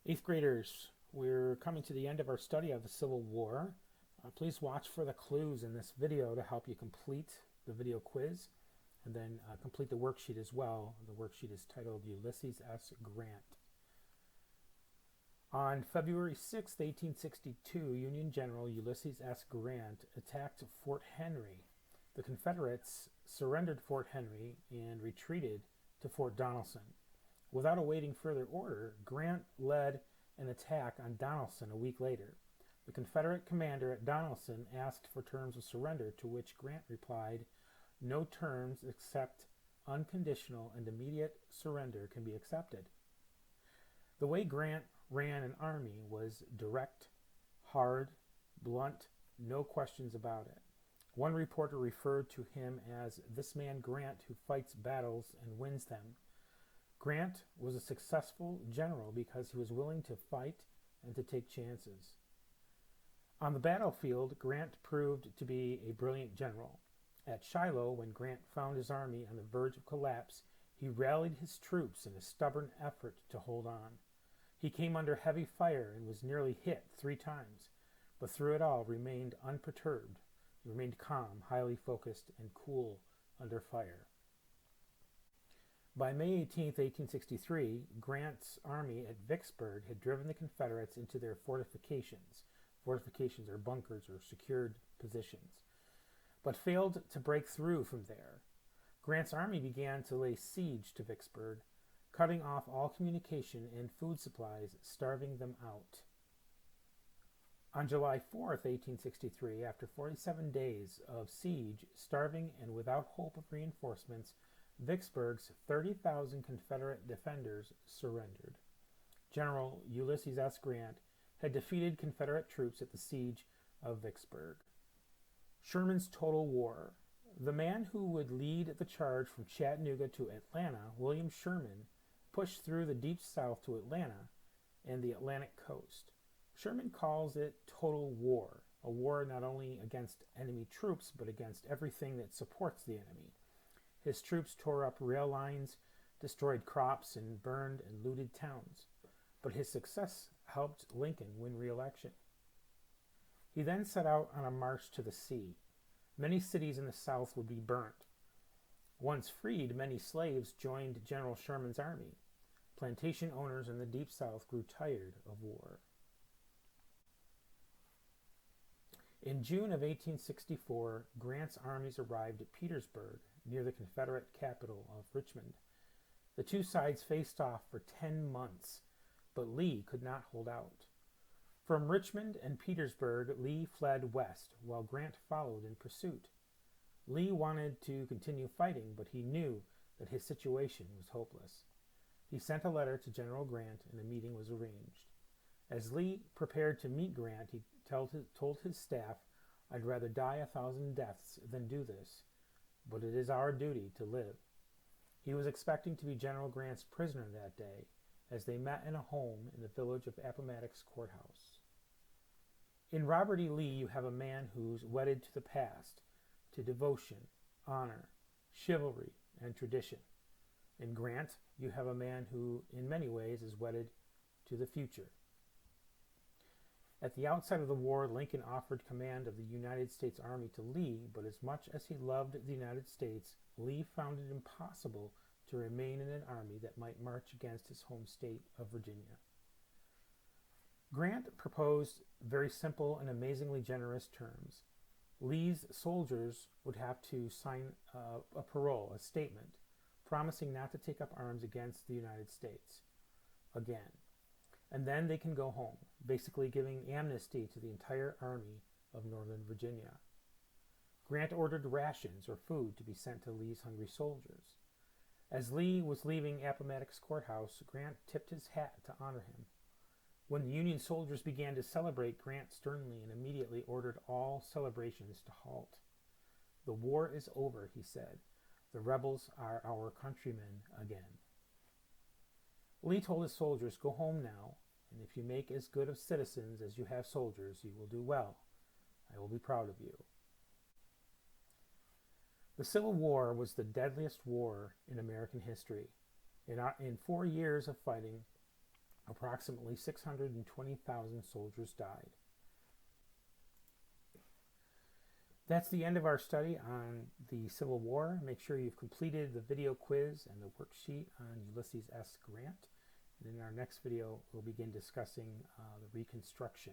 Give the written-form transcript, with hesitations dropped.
Eighth graders, we're coming to the end of our study of the Civil War. Please watch for the clues in this video to help you complete the video quiz and then complete the worksheet as well. The worksheet is titled Ulysses S Grant. On February 6, 1862, Union General Ulysses S. Grant attacked Fort Henry. The Confederates surrendered Fort Henry and retreated to Fort Donelson. Without awaiting further order, Grant led an attack on Donelson a week later. The Confederate commander at Donelson asked for terms of surrender, to which Grant replied, "No terms except unconditional and immediate surrender can be accepted." The way Grant ran an army was direct, hard, blunt, no questions about it. One reporter referred to him as "this man Grant who fights battles and wins them." Grant was a successful general because he was willing to fight and to take chances. On the battlefield, Grant proved to be a brilliant general. At Shiloh, when Grant found his army on the verge of collapse, he rallied his troops in a stubborn effort to hold on. He came under heavy fire and was nearly hit 3 times, but through it all remained unperturbed. He remained calm, highly focused, and cool under fire. By May 18, 1863, Grant's army at Vicksburg had driven the Confederates into their fortifications. Fortifications are bunkers or secured positions, but failed to break through from there. Grant's army began to lay siege to Vicksburg, cutting off all communication and food supplies, starving them out. On July 4, 1863, after 47 days of siege, starving, and without hope of reinforcements, Vicksburg's 30,000 Confederate defenders surrendered. General Ulysses S. Grant had defeated Confederate troops at the siege of Vicksburg. Sherman's total war. The man who would lead the charge from Chattanooga to Atlanta, William Sherman, pushed through the deep South to Atlanta and the Atlantic coast. Sherman calls it total war, a war not only against enemy troops, but against everything that supports the enemy. His troops tore up rail lines, destroyed crops, and burned and looted towns. But his success helped Lincoln win re-election. He then set out on a march to the sea. Many cities in the South would be burnt. Once freed, many slaves joined General Sherman's army. Plantation owners in the Deep South grew tired of war. In June of 1864, Grant's armies arrived at Petersburg, near the Confederate capital of Richmond. The two sides faced off for 10 months, but Lee could not hold out. From Richmond and Petersburg, Lee fled west, while Grant followed in pursuit. Lee wanted to continue fighting, but he knew that his situation was hopeless. He sent a letter to General Grant, and a meeting was arranged. As Lee prepared to meet Grant, he told his staff, "I'd rather die 1,000 deaths than do this, but it is our duty to live." He was expecting to be General Grant's prisoner that day, as they met in a home in the village of Appomattox Courthouse. In Robert E. Lee, you have a man who's wedded to the past, to devotion, honor, chivalry, and tradition. In Grant, you have a man who, in many ways, is wedded to the future. At the outset of the war, Lincoln offered command of the United States Army to Lee, but as much as he loved the United States, Lee found it impossible to remain in an army that might march against his home state of Virginia. Grant proposed very simple and amazingly generous terms. Lee's soldiers would have to sign a parole, a statement, promising not to take up arms against the United States again. And then they can go home, basically giving amnesty to the entire army of Northern Virginia. Grant ordered rations or food to be sent to Lee's hungry soldiers. As Lee was leaving Appomattox Courthouse, Grant tipped his hat to honor him. When the Union soldiers began to celebrate, Grant sternly and immediately ordered all celebrations to halt. "The war is over," he said. "The rebels are our countrymen again." Lee told his soldiers, "Go home now, and if you make as good of citizens as you have soldiers, you will do well. I will be proud of you." The Civil War was the deadliest war in American history. In 4 years of fighting, Approximately 620,000 soldiers died. That's the end of our study on the Civil War. Make sure you've completed the video quiz and the worksheet on Ulysses S. Grant. And in our next video, we'll begin discussing the Reconstruction.